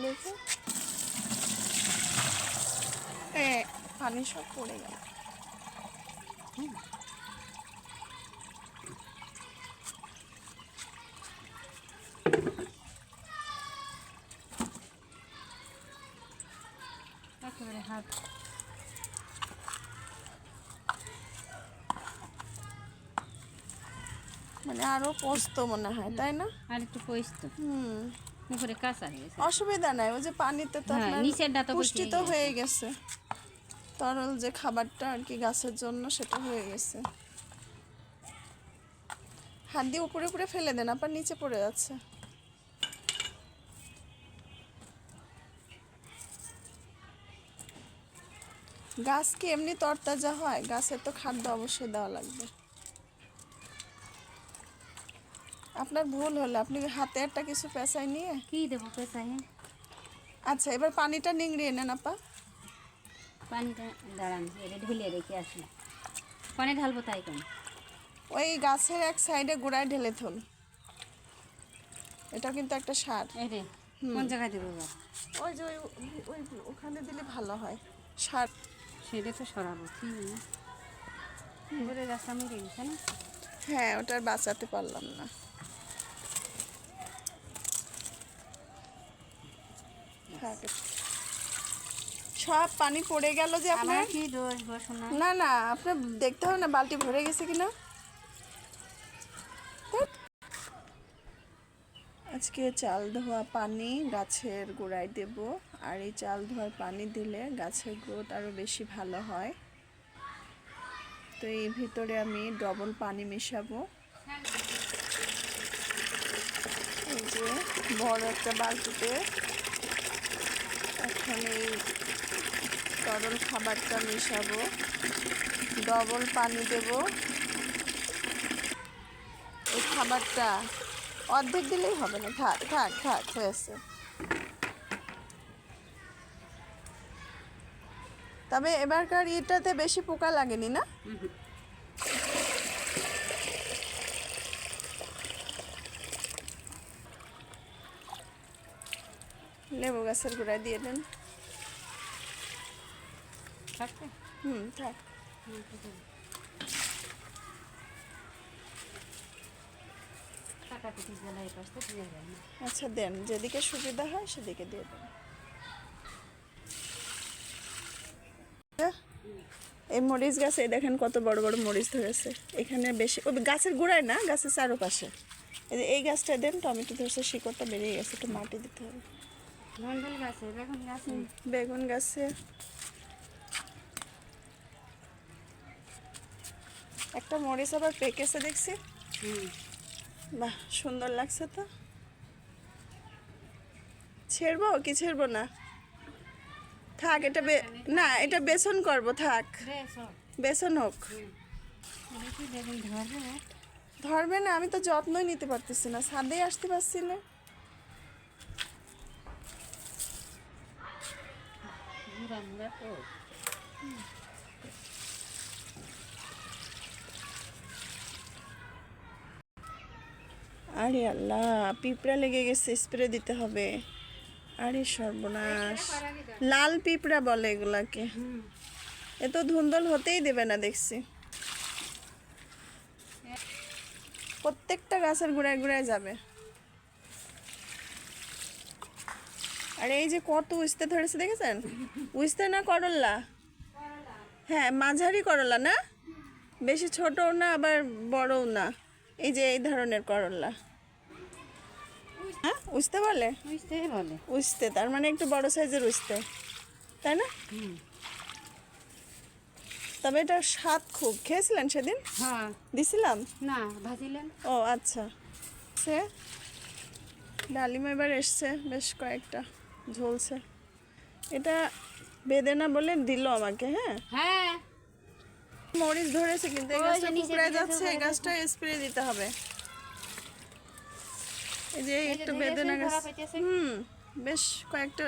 দেখো পানি সব পড়ে গেল। হাত মানে আরো পোস্ত মনে হয়, তাই না? আর একটু পোস্ত উপরে কাঁচা হয়ে গেছে। অসুবিধা নাই, ওই যে পানিতে তো আপনার নিচেরটা তো পুষ্টি তো হয়ে গেছে, তরল যে খাবারটা আর কি গাছের জন্য সেটা হয়ে গেছে। হাত দিয়ে উপরে উপরে ফেলে দেন, আপনার নিচে পড়ে যাচ্ছে। গাছ কি এমনি তরতাজা হয়? গাছের তো খাদ্য অবশ্যই দেওয়া লাগবে। আপনার ভুল হলো, আপনি হাতে একটা কিছু পেঁচাই নিয়ে কি দেবো পেঁচাই? আচ্ছা এবার পানিটা নিংড়িয়ে নেন আপা। পানিটা দাঁড়ান, এটা ঢেলে রেখে আসি। পানি ঢালবো তাই কেন? ওই গাছের এক সাইডে গোড়ায় ঢেলে থুন, এটা কিন্তু একটা সার। এই রে কোন জায়গায় দেবো? ওই যে ওই ওখানে দিলে ভালো হয় সার। সেটা তো সরাবো ঠিক উপরে রাস্তা মরে গেছে না? হ্যাঁ, ওটা আর বাঁচাতে পারলাম না। সব পানি পড়ে গেল যে আপনার। কি দোষ বসো না? না না, আপনার দেখতে হবে না বালতি ভরে গেছে কিনা। আজকে চাল ধোয়া পানি গাছের গোড়ায় দেব, আর এই চাল ধোয়ার পানি দিলে গাছের গ্রোথ আরও বেশি ভালো হয়। তো এই ভিতরে আমি ডবল পানি মেশাবো। এই যে বড় একটা বালতিতে এখন এই তরল খাবারটা মেশাবো, ডবল পানি দেব। এই খাবারটা অর্ধেক দিলেই হবে না, থাক থাক থাক হয়েছে। তবে এবারকার এটাতে বেশি পোকা লাগেনি না? লেবু গাছের গোড়ায় দিয়ে দেন। থাক। আচ্ছা দেন, যেদিকে সুবিধা হয় সেদিকে দিয়ে দেন। এই মরিচ গাছে দেখেন কত বড় বড় মরিচ ধরেছে। এখানে বেশি ওই গাছের গোড়ায় না, গাছের চারপাশে। এই গাছটা দেন, টমেটো ধরছে, শিকড়টা বেরিয়ে গেছে, একটু মাটি দিতে হবে। বেগুন গাছে একটা মরিচ আবার পেকেছে দেখছি। বাহ, সুন্দর লাগছে তো। ছেড়বো কি ছেড়বো না? থাক, এটা না, এটা বেসন করবো, থাক বেসন হোক। ধরবে না, আমি তো যত্নই নিতে পারতেছি না, ছাদে আসতে পারছি না। আরে আল্লাহ, পিঁপড়া লেগে গেছে, স্প্রে দিতে হবে। আরে সর্বনাশ, লাল পিঁপড়া বলে এগুলাকে। এ তো ধুন্দল হতেই দেবে না দেখছি। প্রত্যেকটা গাছের গোড়ায় গোড়ায় যাবে। আর এই যে কত উস্তে ধরেছে দেখেছেন? উস্তে না করল্লা? হ্যাঁ, মাঝারি করলা না, বেশি ছোটও না আবার বড়ও না। এই যে এই ধরনের করল্লা। হ্যাঁ, উস্তে বলে? উস্তে তার মানে একটু বড় সাইজের উস্তে, তাই না? তবে এটা স্বাদ খুব। খেয়েছিলেন সেদিন? হ্যাঁ দিছিলাম না, ভাজিলেন। ও আচ্ছা। সে ডালিমা এবার এসছে বেশ কয়েকটা, ঝলছে। এটা বেদেনা বলে দিল আমাকে। হ্যাঁ, মরিচ ধরেছে কিন্তু এই গাছটা কুকড়ায় যাচ্ছে, এই গাছটা স্প্রে দিতে হবে। এই যে একটু বেদেনা গাছ, বেশ কয়েকটা